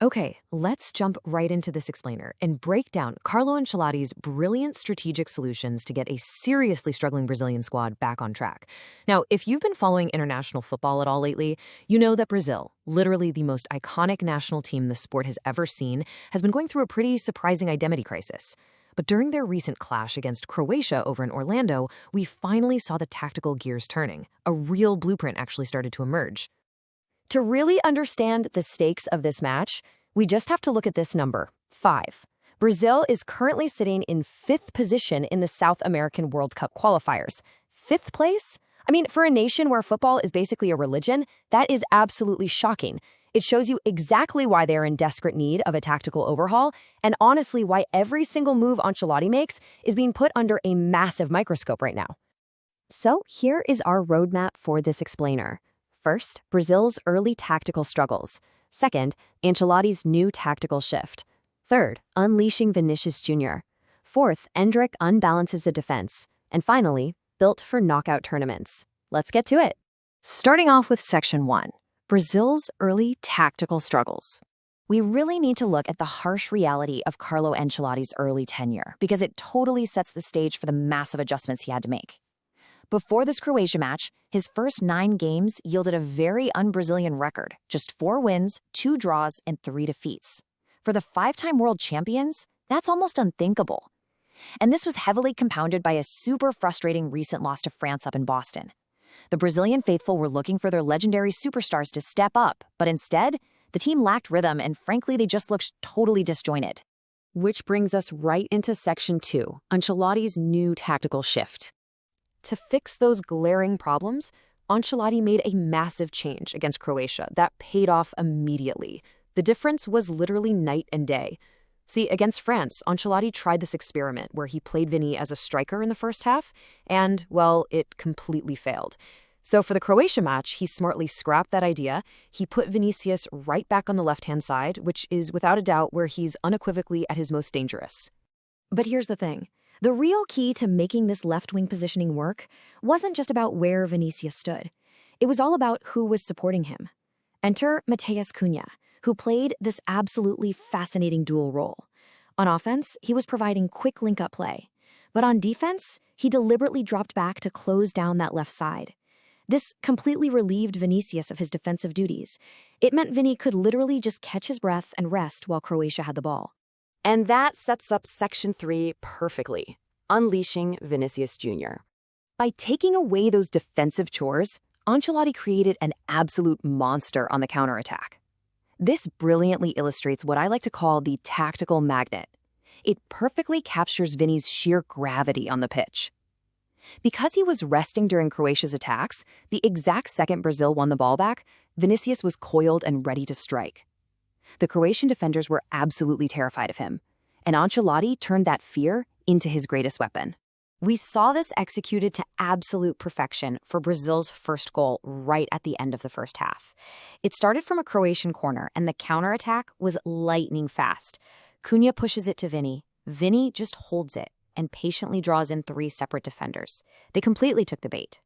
Okay, let's jump right into this explainer and break down Carlo Ancelotti's brilliant strategic solutions to get a seriously struggling Brazilian squad back on track. Now, if you've been following international football at all lately, you know that Brazil, literally the most iconic national team the sport has ever seen, has been going through a pretty surprising identity crisis. But during their recent clash against Croatia over in Orlando, we finally saw the tactical gears turning. A real blueprint actually started to emerge. To really understand the stakes of this match, we just have to look at this number, 5. Brazil is currently sitting in 5th position in the South American World Cup qualifiers. 5th place? I mean, for a nation where football is basically a religion, that is absolutely shocking. It shows you exactly why they're in desperate need of a tactical overhaul, and honestly why every single move Ancelotti makes is being put under a massive microscope right now. So here is our roadmap for this explainer. First, Brazil's early tactical struggles. Second, Ancelotti's new tactical shift. Third, unleashing Vinícius Júnior. Fourth, Endrick unbalances the defense. And finally, built for knockout tournaments. Let's get to it. Starting off with Section 1, Brazil's early tactical struggles. We really need to look at the harsh reality of Carlo Ancelotti's early tenure because it totally sets the stage for the massive adjustments he had to make. Before this Croatia match, his first 9 games yielded a very un-Brazilian record, just 4 wins, 2 draws, and 3 defeats. For the 5-time world champions, that's almost unthinkable. And this was heavily compounded by a super frustrating recent loss to France up in Boston. The Brazilian faithful were looking for their legendary superstars to step up, but instead, the team lacked rhythm and frankly, they just looked totally disjointed. Which brings us right into Section 2, Ancelotti's new tactical shift. To fix those glaring problems, Ancelotti made a massive change against Croatia that paid off immediately. The difference was literally night and day. See, against France, Ancelotti tried this experiment where he played Vini as a striker in the first half, and, well, it completely failed. So for the Croatia match, he smartly scrapped that idea. He put Vinícius right back on the left-hand side, which is without a doubt where he's unequivocally at his most dangerous. But here's the thing. The real key to making this left-wing positioning work wasn't just about where Vinícius stood. It was all about who was supporting him. Enter Matheus Cunha, who played this absolutely fascinating dual role. On offense, he was providing quick link-up play. But on defense, he deliberately dropped back to close down that left side. This completely relieved Vinícius of his defensive duties. It meant Vini could literally just catch his breath and rest while Croatia had the ball. And that sets up Section 3 perfectly, unleashing Vinícius Júnior. By taking away those defensive chores, Ancelotti created an absolute monster on the counterattack. This brilliantly illustrates what I like to call the tactical magnet. It perfectly captures Vini's sheer gravity on the pitch. Because he was resting during Croatia's attacks, the exact second Brazil won the ball back, Vinícius was coiled and ready to strike. The Croatian defenders were absolutely terrified of him, and Ancelotti turned that fear into his greatest weapon. We saw this executed to absolute perfection for Brazil's first goal right at the end of the first half. It started from a Croatian corner, and the counterattack was lightning fast. Cunha pushes it to Vini. Vini just holds it and patiently draws in 3 separate defenders. They completely took the bait.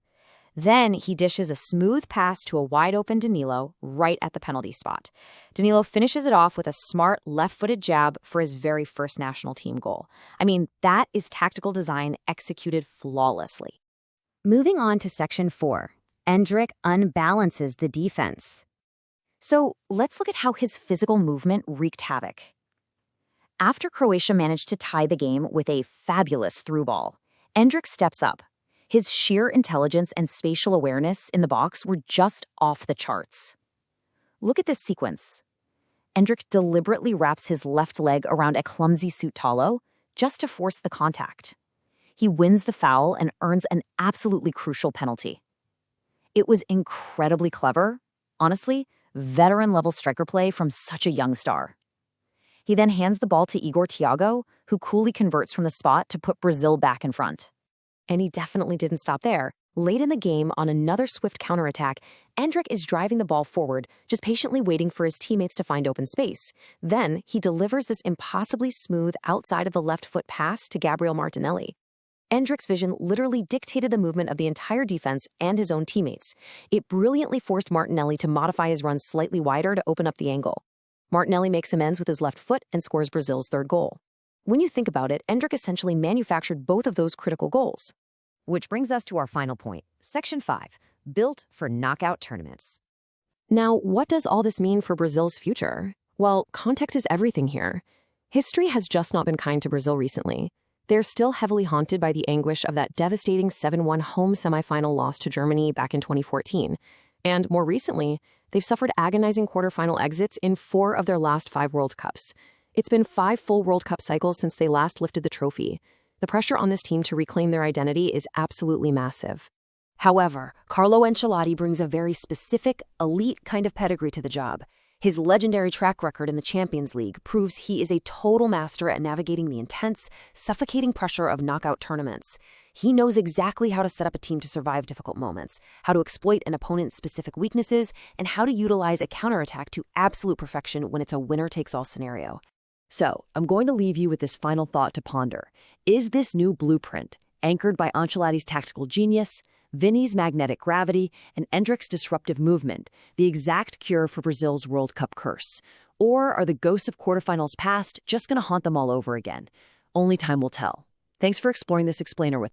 Then he dishes a smooth pass to a wide-open Danilo right at the penalty spot. Danilo finishes it off with a smart left-footed jab for his very first national team goal. I mean, that is tactical design executed flawlessly. Moving on to Section 4, Endrick unbalances the defense. So let's look at how his physical movement wreaked havoc. After Croatia managed to tie the game with a fabulous through ball, Endrick steps up. His sheer intelligence and spatial awareness in the box were just off the charts. Look at this sequence. Endrick deliberately wraps his left leg around a clumsy Suit-Talo just to force the contact. He wins the foul and earns an absolutely crucial penalty. It was incredibly clever, honestly, veteran-level striker play from such a young star. He then hands the ball to Igor Thiago, who coolly converts from the spot to put Brazil back in front. And he definitely didn't stop there. Late in the game, on another swift counterattack, Endrick is driving the ball forward, just patiently waiting for his teammates to find open space. Then, he delivers this impossibly smooth outside of the left foot pass to Gabriel Martinelli. Endrick's vision literally dictated the movement of the entire defense and his own teammates. It brilliantly forced Martinelli to modify his run slightly wider to open up the angle. Martinelli makes amends with his left foot and scores Brazil's third goal. When you think about it, Endrick essentially manufactured both of those critical goals. Which brings us to our final point, Section 5, built for knockout tournaments. Now, what does all this mean for Brazil's future? Well, context is everything here. History has just not been kind to Brazil recently. They're still heavily haunted by the anguish of that devastating 7-1 home semifinal loss to Germany back in 2014. And more recently, they've suffered agonizing quarterfinal exits in 4 of their last 5 World Cups. It's been 5 full World Cup cycles since they last lifted the trophy. The pressure on this team to reclaim their identity is absolutely massive. However, Carlo Ancelotti brings a very specific, elite kind of pedigree to the job. His legendary track record in the Champions League proves he is a total master at navigating the intense, suffocating pressure of knockout tournaments. He knows exactly how to set up a team to survive difficult moments, how to exploit an opponent's specific weaknesses, and how to utilize a counterattack to absolute perfection when it's a winner-takes-all scenario. So, I'm going to leave you with this final thought to ponder. Is this new blueprint, anchored by Ancelotti's tactical genius, Vini's magnetic gravity, and Endrick's disruptive movement, the exact cure for Brazil's World Cup curse? Or are the ghosts of quarterfinals past just going to haunt them all over again? Only time will tell. Thanks for exploring this explainer with